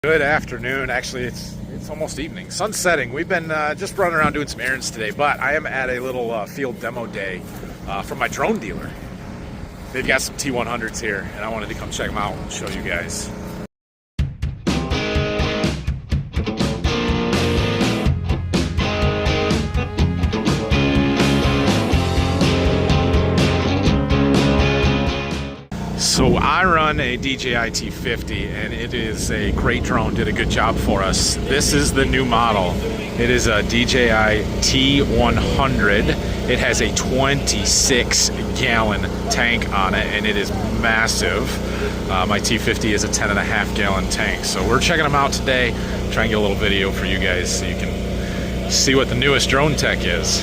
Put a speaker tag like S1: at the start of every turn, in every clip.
S1: Good afternoon. Actually, it's almost evening. Sun's setting. We've been just running around doing some errands today, but I am at a little field demo day from my drone dealer. They've got some T100s here, and I wanted to come check them out and show you guys. So I run a DJI T100, and it is a great drone, did a good job for us. This is the new model. It is a DJI T100. It has a 26-gallon tank on it, and it is massive. My T100 is a 10.5-gallon tank. So we're checking them out today, try and get a little video for you guys so you can see what the newest drone tech is.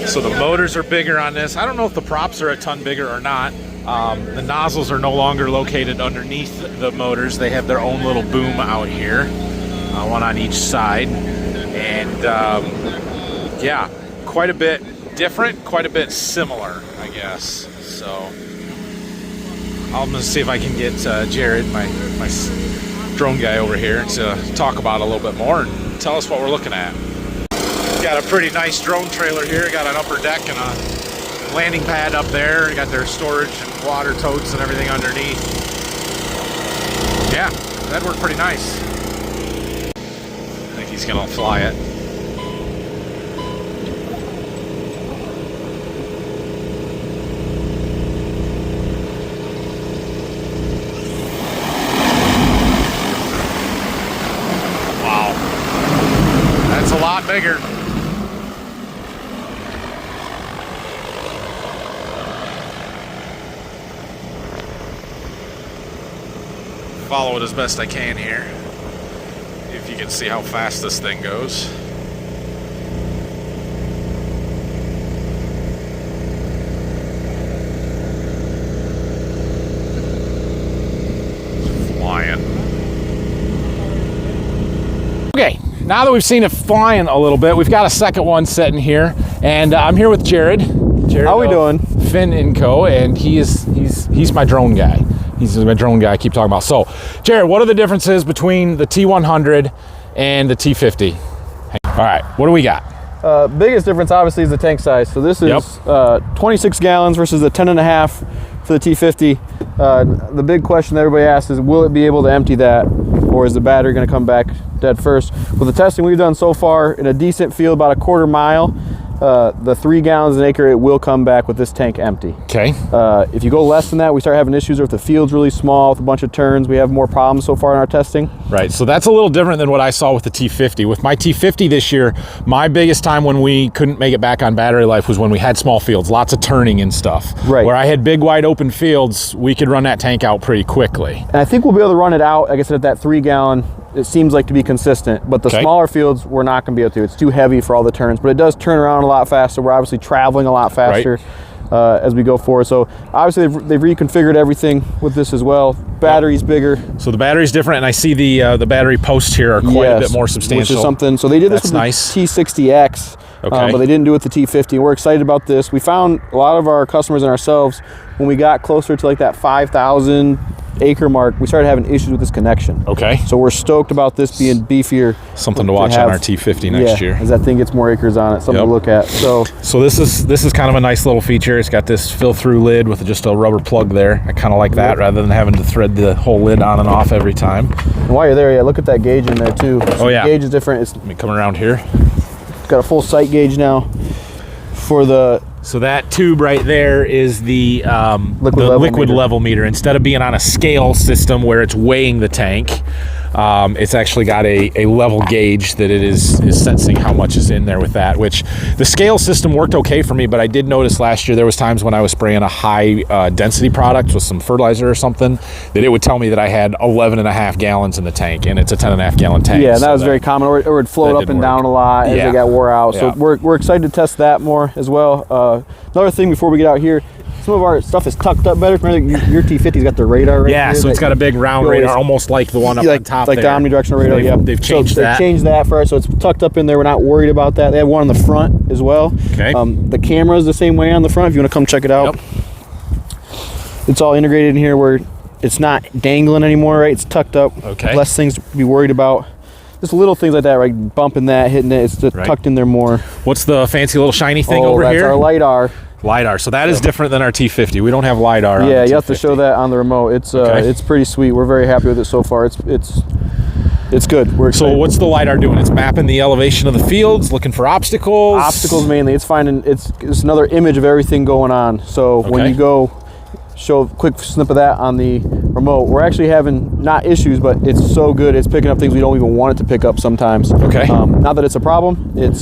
S1: So the motors are bigger on this. I don't know if the props are a ton bigger or not. The nozzles are no longer located underneath the motors. They have their own little boom out here, one on each side. And yeah, quite a bit different, quite a bit similar, I guess. So I'm gonna see if I can get Jared, my drone guy over here, to talk about it a little bit more and tell us what we're looking at. Got a pretty nice drone trailer here. Got an upper deck and a landing pad up there. Got their storage and water totes and everything underneath. Yeah, that worked pretty nice. I think he's gonna fly it. Wow, that's a lot bigger. Follow it as best I can here, if you can see how fast this thing goes. It's flying. Okay, now that we've seen it flying a little bit, we've got a second one sitting here, and I'm here with Jared.
S2: How we doing?
S1: Fin & Co, and he's my drone guy. He's my drone guy I keep talking about. So, Jared, what are the differences between the T100 and the T100? All right, what do we got?
S2: Biggest difference, obviously, is the tank size. So this is 26 gallons versus the 10.5 for the T100. The big question that everybody asks is, will it be able to empty that, or is the battery going to come back dead first? With the testing we've done so far, in a decent field, about a quarter mile, the 3 gallons an acre, it will come back with this tank empty.
S1: Okay.
S2: If you go less than that, we start having issues, or if the field's really small with a bunch of turns, we have more problems so far in our testing.
S1: Right, so that's a little different than what I saw with the T100. With my T100 this year, my biggest time when we couldn't make it back on battery life was when we had small fields, lots of turning and stuff.
S2: Right.
S1: Where I had big, wide open fields, we could run that tank out pretty quickly.
S2: And I think we'll be able to run it out, like I said, at that 3 gallon. It seems like to be consistent, but the smaller fields we're not going to be able to. It's too heavy for all the turns, but it does turn around a lot faster. We're obviously traveling a lot faster as we go forward. So obviously they've reconfigured everything with this as well. Battery's bigger.
S1: So the battery's different, and I see the battery posts here are quite a bit more substantial.
S2: Which is something. So they did this with the T60X, but they didn't do it with the T100. We're excited about this. We found a lot of our customers and ourselves, when we got closer to like that 5,000 acre mark, we started having issues with this connection.
S1: Okay.
S2: So we're stoked about this being beefier.
S1: Something to watch on our T100 next year.
S2: As that thing gets more acres on it, something to look at. So
S1: this is kind of a nice little feature. It's got this fill-through lid with just a rubber plug there. I kind of like that rather than having to thread the whole lid on and off every time.
S2: And while you're there, look at that gauge in there too. So the gauge is different.
S1: Let me come around here.
S2: It's got a full sight gauge now for the.
S1: So that tube right there is the liquid level meter. Instead of being on a scale system where it's weighing the tank, it's actually got a level gauge that it is sensing how much is in there with that, which the scale system worked okay for me, but I did notice last year there was times when I was spraying a high density product with some fertilizer or something that it would tell me that I had 11.5 gallons in the tank, and it's a 10.5 gallon tank.
S2: Yeah, and that was very common, or it would float up and down a lot as it got wore out. So we're excited to test that more as well. Another thing before we get out here, some of our stuff is tucked up better. Remember, your T100's got the radar right here.
S1: So it's got a big round radar, almost like the one up on top
S2: like
S1: there.
S2: Like the omnidirectional radar,
S1: They've changed that.
S2: They've changed that for us, so it's tucked up in there. We're not worried about that. They have one on the front as well.
S1: Okay.
S2: The camera's the same way on the front if you want to come check it out. It's all integrated in here where it's not dangling anymore, right? It's tucked up.
S1: Okay.
S2: Less things to be worried about. Just little things like that, like bumping that, hitting it. It's just tucked in there more.
S1: What's the fancy little shiny thing over
S2: that's
S1: here?
S2: Our LiDAR.
S1: LiDAR. So that is different than our T50. We don't have LiDAR.
S2: Yeah,
S1: on
S2: you have to show that on the remote. It's it's pretty sweet. We're very happy with it so far. It's good. We're excited.
S1: So what's the LiDAR doing? It's mapping the elevation of the fields, looking for obstacles.
S2: Obstacles mainly. It's finding. It's another image of everything going on. So when you go, show a quick snip of that on the remote. We're actually having not issues, but it's so good. It's picking up things we don't even want it to pick up sometimes.
S1: Okay.
S2: Not that it's a problem. It's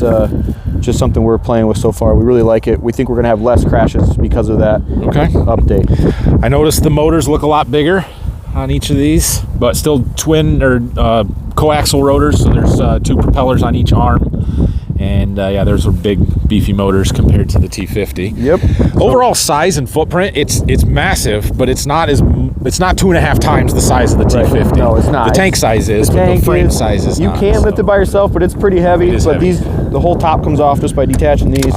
S2: just something we're playing with so far. We really like it. We think we're gonna have less crashes because of that update.
S1: I noticed the motors look a lot bigger on each of these, but still twin or coaxial rotors. So there's 2 propellers on each arm. And yeah, there's a big beefy motors compared to the T50.
S2: Yep.
S1: Overall size and footprint, it's massive, but it's not 2.5 times the size of the T50.
S2: No, it's not.
S1: The tank size is, but the frame size is
S2: you
S1: not.
S2: You can lift it by yourself, but it's pretty heavy. But
S1: heavy.
S2: the whole top comes off just by detaching these.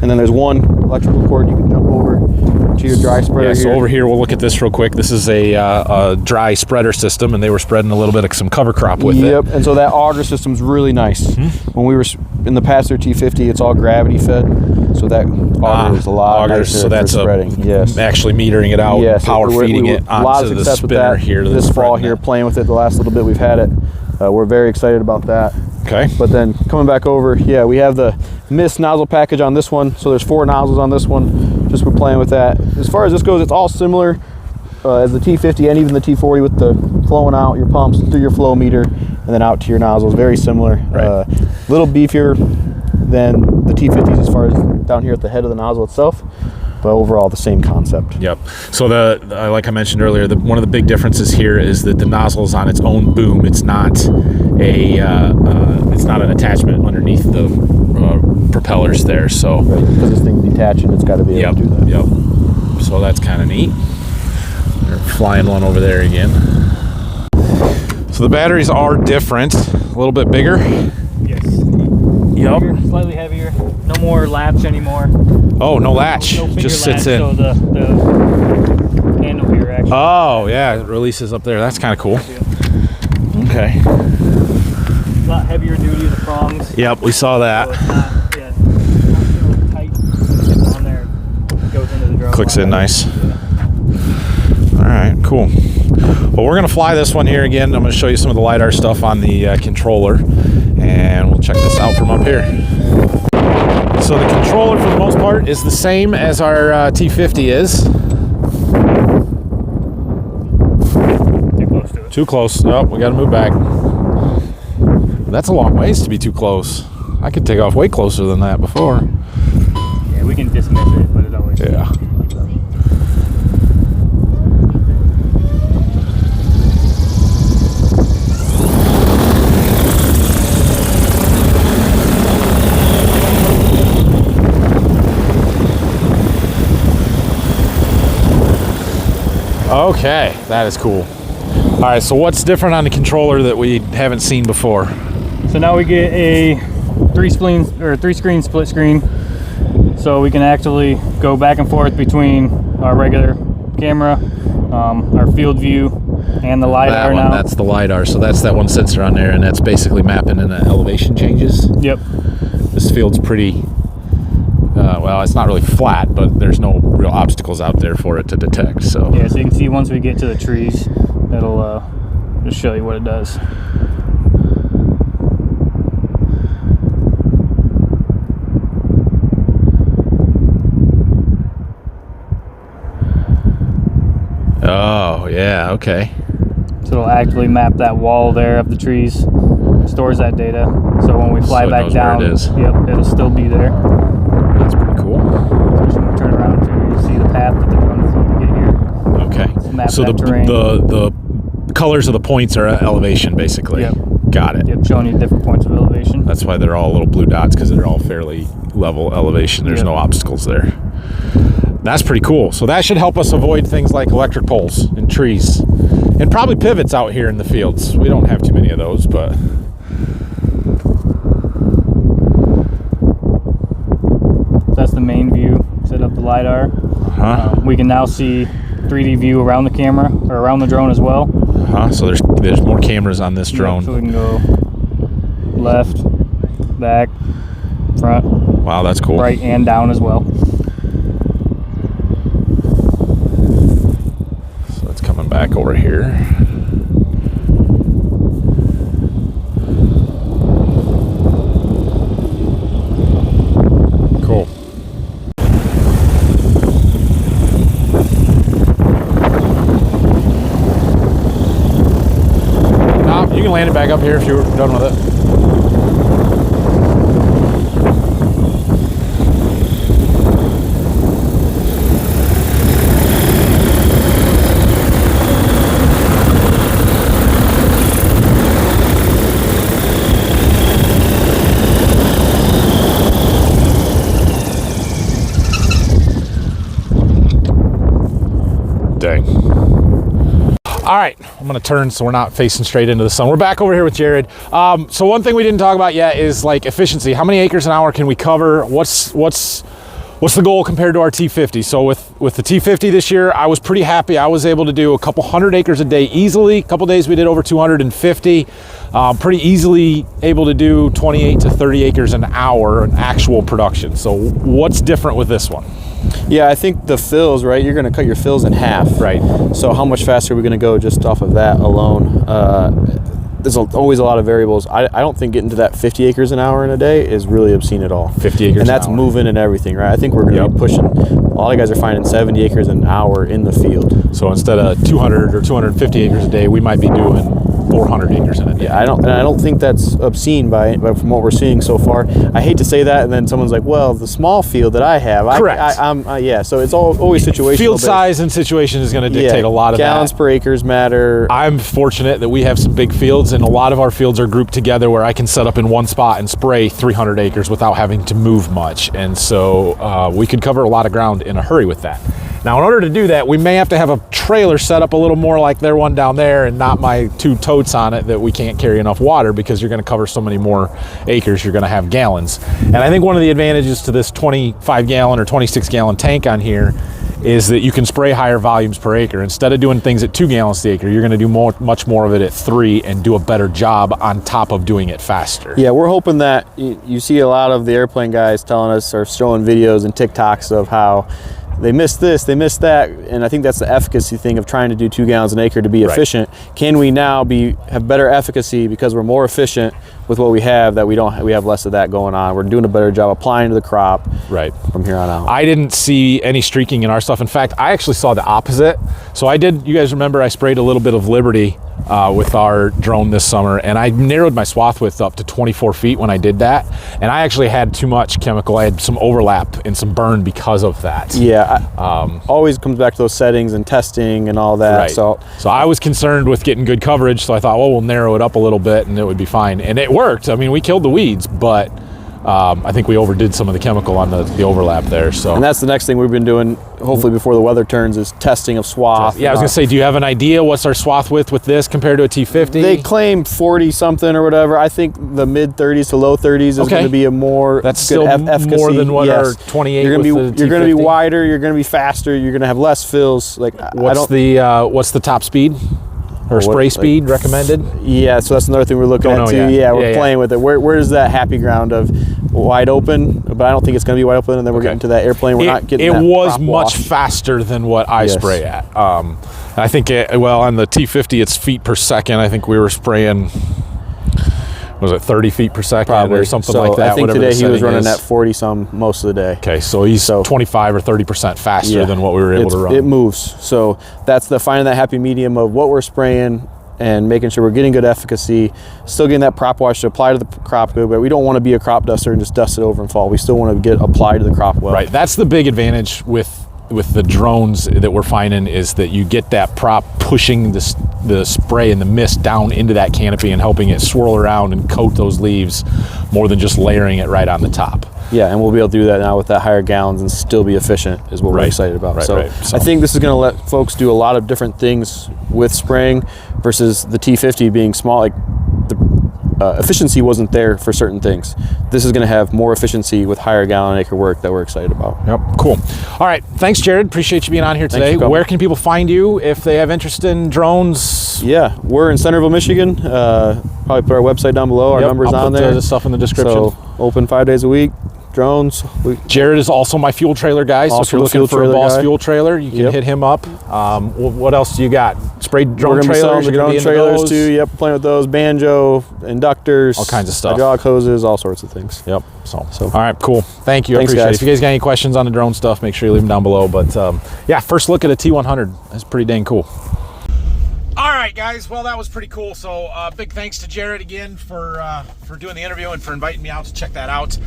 S2: And then there's one electrical cord you can jump over to your dry spreader.
S1: Yeah, so over here we'll look at this real quick. This is a dry spreader system, and they were spreading a little bit of some cover crop with it.
S2: Yep, and so that auger system's really nice. When we were in the past their T50, it's all gravity fed, so that auger is a lot nicer
S1: so that's
S2: for spreading. Yes,
S1: actually metering it out, power feeding it onto the spinner here.
S2: This fall here, playing with it the last little bit we've had it. We're very excited about that.
S1: Okay.
S2: But then coming back over, yeah, we have the mist nozzle package on this one. So there's 4 nozzles on this one. Just we're playing with that. As far as this goes, it's all similar as the T50 and even the T40 with the flowing out your pumps through your flow meter and then out to your nozzles. Very similar.
S1: Right.
S2: Little beefier than the T50s as far as down here at the head of the nozzle itself. But overall, the same concept.
S1: Yep. So like I mentioned earlier, one of the big differences here is that the nozzle is on its own boom. It's not it's not an attachment underneath the propellers there. So
S2: because this thing's detaching, it's got to be able to do that.
S1: Yep. So that's kind of neat. They're flying one over there again. So the batteries are different, a little bit bigger.
S3: Yes.
S1: Yep.
S3: Slightly heavier. No more latch anymore.
S1: Oh, no latch.
S3: No
S1: just sits
S3: latch,
S1: in.
S3: So the handle here actually.
S1: Oh, yeah, it releases up there. That's kind of cool. Okay.
S3: A lot heavier duty, the prongs.
S1: Yep, we saw that.
S3: So it's not, yeah, it's not tight. It's on there. It goes into the drum.
S1: Clicks in nice. All right, cool. Well, we're going to fly this one here again. I'm going to show you some of the LiDAR stuff on the controller, and we'll check this out from up here. So the controller, for the most part, is the same as our T50 is.
S3: Too close to it.
S1: Too close. Oh, we got to move back. That's a long ways to be too close. I could take off way closer than that before.
S3: Yeah, we can dismiss it, but it always.
S1: Yeah. Okay, that is cool. All right, so what's different on the controller that we haven't seen before?
S3: So now we get a 3-screen split screen, so we can actually go back and forth between our regular camera, our field view, and the LiDAR
S1: that one,
S3: now.
S1: That's the LiDAR, so that's that one sensor on there, and that's basically mapping in the elevation changes.
S3: Yep.
S1: This field's pretty, well, it's not really flat, but there's no real obstacles out there for it to detect. So
S3: yeah, so you can see once we get to the trees, it'll just show you what it does.
S1: Oh, yeah, okay.
S3: So it'll actively map that wall there of the trees, stores that data. So when we fly
S1: So it
S3: back
S1: knows where
S3: down,
S1: it is.
S3: yep, it'll still be there.
S1: That's pretty cool.
S3: So when we turn around too, you see the path that the drone flew to get here.
S1: Okay.
S3: Map
S1: So
S3: that terrain.
S1: the colors of the points are elevation, basically.
S3: Yep.
S1: Got it.
S3: Yep, showing you different points of elevation.
S1: That's why they're all little blue dots, because they're all fairly level elevation. There's
S3: Yep.
S1: no obstacles there. That's pretty cool. So that should help us avoid things like electric poles and trees, and probably pivots out here in the fields. We don't have too many of those, but
S3: That's the main view. Set up the LiDAR. We can now see 3D view around the camera or around the drone as well.
S1: So there's more cameras on this drone.
S3: So we can go left, back, front.
S1: Wow, that's cool.
S3: Right and down as well.
S1: So it's coming back over here. Cool. You can land it back up here if you're done with it. Dang. All right, I'm gonna turn so we're not facing straight into the sun. We're back over here with Jared. So one thing we didn't talk about yet is like efficiency. How many acres an hour can we cover? What's the goal compared to our T50? So with the T50 this year, I was pretty happy. I was able to do a couple hundred acres a day easily. A couple days we did over 250. Pretty easily able to do 28 to 30 acres an hour in actual production. So what's different with this one?
S2: Yeah, I think the fills, right? You're going to cut your fills in half.
S1: Right.
S2: So how much faster are we going to go just off of that alone? There's always a lot of variables. I don't think getting to that 50 acres an hour in a day is really obscene at all.
S1: 50 acres
S2: and that's
S1: an hour.
S2: Moving and everything, right? I think we're going to be pushing. A lot of guys are finding 70 acres an hour in the field.
S1: So instead of 200 or 250 acres a day, we might be doing 400 acres in a day.
S2: Yeah, I don't think that's obscene but from what we're seeing so far. I hate to say that, and then someone's like, "Well, the small field that I have."
S1: Correct.
S2: Yeah. So it's always situational.
S1: Field size and situation is going to dictate a lot of
S2: gallons per acres matter.
S1: I'm fortunate that we have some big fields, and a lot of our fields are grouped together where I can set up in one spot and spray 300 acres without having to move much, and so we could cover a lot of ground in a hurry with that. Now, in order to do that, we may have to have a trailer set up a little more like their one down there and not my 2 totes on it that we can't carry enough water, because you're going to cover so many more acres, you're going to have gallons. And I think one of the advantages to this 25 gallon or 26 gallon tank on here is that you can spray higher volumes per acre. Instead of doing things at 2 gallons the acre, you're going to do much more of it at 3 and do a better job on top of doing it faster.
S2: Yeah, we're hoping that you see a lot of the airplane guys telling us or showing videos and TikToks of how they missed this, they missed that, and I think that's the efficacy thing of trying to do 2 gallons an acre to be efficient. Can we now have better efficacy because we're more efficient with what we have, that we have less of that going on? We're doing a better job applying to the crop from here on out.
S1: I didn't see any streaking in our stuff. In fact, I actually saw the opposite. So I did, you guys remember I sprayed a little bit of Liberty with our drone this summer, and I narrowed my swath width up to 24 feet when I did that, and I actually had too much chemical. I had some overlap and some burn because of that.
S2: Yeah, always comes back to those settings and testing and all that.
S1: Right. So I was concerned with getting good coverage, so I thought, well, we'll narrow it up a little bit and it would be fine. And it worked. I mean, we killed the weeds, but I think we overdid some of the chemical on the overlap there. So,
S2: and that's the next thing we've been doing, hopefully before the weather turns, is testing of swath.
S1: Yeah, I was gonna say, do you have an idea what's our swath width with this compared to a T50?
S2: They claim 40 something or whatever. I think the mid 30s to low 30s is going to be a more
S1: that's still
S2: efficacy.
S1: More than what our 28.
S2: You're going to be wider. You're going to be faster. You're going to have less fills. Like,
S1: what's the top speed? Or spray speed recommended?
S2: Yeah, so that's another thing we're looking at too. Yeah, we're playing with it. Where's that happy ground of wide open? But I don't think it's going to be wide open, and then we're getting to that airplane. We're not getting. It
S1: was much faster than what I spray at. I think on the T50 it's feet per second. I think we were spraying. Was it 30 feet per second or something like that?
S2: I think today he was running at 40 some most of the day.
S1: Okay, so he's 25 or 30% faster than what we were able to run.
S2: It moves. So that's finding that happy medium of what we're spraying and making sure we're getting good efficacy, still getting that prop wash to apply to the crop good, but we don't want to be a crop duster and just dust it over and fall. We still want to get applied to the crop well.
S1: Right, that's the big advantage with the drones that we're finding, is that you get that prop pushing the spray and the mist down into that canopy and helping it swirl around and coat those leaves more than just layering it right on the top.
S2: Yeah, and we'll be able to do that now with that higher gallons and still be efficient is what we're excited about. So I think this is going to let folks do a lot of different things with spraying versus the T50 being small. Like efficiency wasn't there for certain things. This is going to have more efficiency with higher gallon acre work that we're excited about.
S1: Yep, cool. All right, thanks, Jared. Appreciate you being on here today. Where can people find you if they have interest in drones?
S2: Yeah, we're in Centerville, Michigan. Probably put our website down below. Our numbers
S1: I'll
S2: on
S1: put
S2: there.
S1: the stuff in the description.
S2: So open 5 days a week. Drones.
S1: Jared is also my fuel trailer guy, so if you're looking for a Boss fuel trailer, you can hit him up. What else do you got? Spray drone trailers?
S2: The drone trailers too. Yep, playing with those. Banjo, inductors,
S1: all kinds of stuff.
S2: Hydraulic hoses, all sorts of things.
S1: Yep. So all right, cool. Thank you. I appreciate it. If you guys got any questions on the drone stuff, make sure you leave them down below. But yeah, first look at a T100. That's pretty dang cool. All right, guys. Well, that was pretty cool. So big thanks to Jared again for doing the interview and for inviting me out to check that out.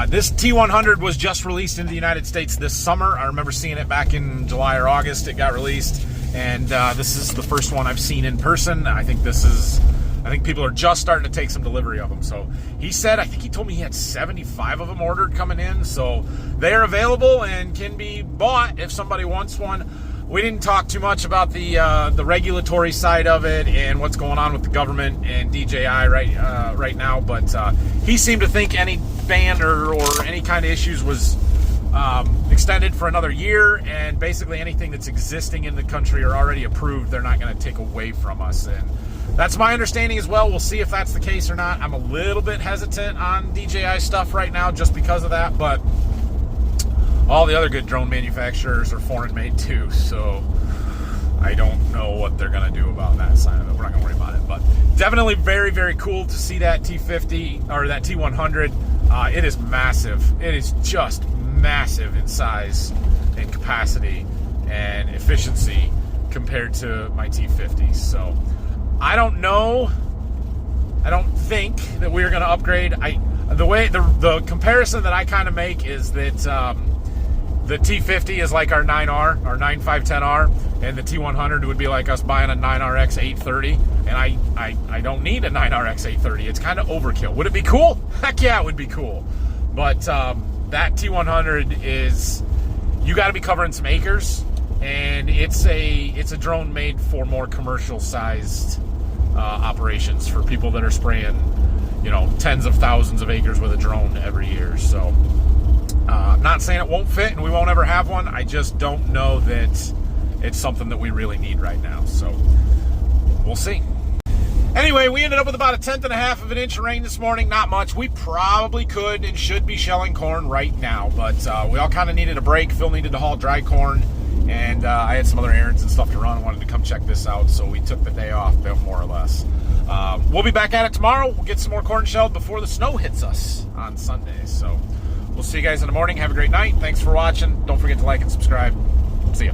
S1: This T100 was just released into the United States this summer. I remember seeing it back in July or August. It got released, and this is the first one I've seen in person. I think people are just starting to take some delivery of them. So he said, I think he told me he had 75 of them ordered coming in. So they're available and can be bought if somebody wants one. We didn't talk too much about the regulatory side of it and what's going on with the government and DJI right now, but he seemed to think any ban or any kind of issues was extended for another year, and basically anything that's existing in the country or already approved, they're not going to take away from us. And that's my understanding as well. We'll see if that's the case or not. I'm a little bit hesitant on DJI stuff right now just because of that, but all the other good drone manufacturers are foreign made too, so I don't know what they're gonna do about that side of it. We're not gonna worry about it, but definitely very, very cool to see that T50 or that T100. It is massive. It is just massive in size and capacity and efficiency compared to my T50. So I don't know. I don't think that we're gonna upgrade. The comparison that I kind of make is that the T50 is like our 9R, our 9510R, and the T100 would be like us buying a 9RX 830, and I don't need a 9RX 830. It's kind of overkill. Would it be cool? Heck yeah, it would be cool. But that T100 is, you got to be covering some acres, and it's a drone made for more commercial sized operations for people that are spraying, tens of thousands of acres with a drone every year. So I'm not saying it won't fit and we won't ever have one. I just don't know that it's something that we really need right now. So we'll see. Anyway, we ended up with about 1/10 of an inch of rain this morning. Not much. We probably could and should be shelling corn right now, but we all kind of needed a break. Phil needed to haul dry corn, and I had some other errands and stuff to run. I wanted to come check this out, so we took the day off, more or less. We'll be back at it tomorrow. We'll get some more corn shelled before the snow hits us on Sunday. So we'll see you guys in the morning. Have a great night. Thanks for watching. Don't forget to like and subscribe. See ya.